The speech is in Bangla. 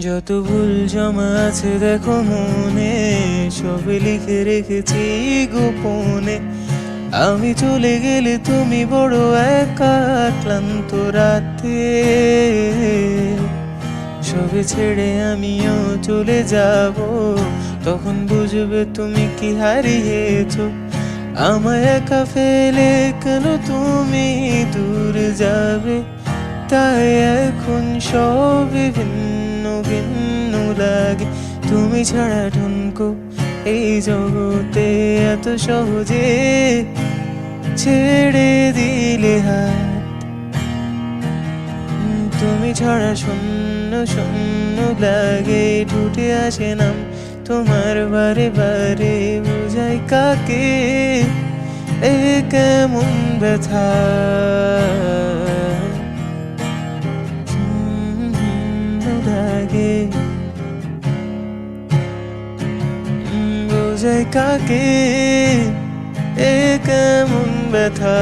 যত ভুল জমা আছে দেখো মনে, সবে লিখে রেখেছি গোপনে। আমি চলে গেলে তুমি বড় একা ক্লান্ত রাতে, সবে ছেড়ে আমিও চলে যাব, তখন বুঝবে তুমি কি হারিয়েছো। আমায় একা ফেলে কেন তুমি দূর যাবে, তাই এখন সব ভিন্ন ভিন্ন লাগে। তুমি ছাড়া ঠুনকো এই জগতে এত সহজে ছেড়ে দিলে হাত। তুমি ছাড়া শূন্য শূন্য লাগে, ঠুটে আসে নাম তোমার বারে বারে, বুঝাই কাকে এ কেমন ব্যথা। লাগে বোঝাই কাকে এ কেমন ব্যথা।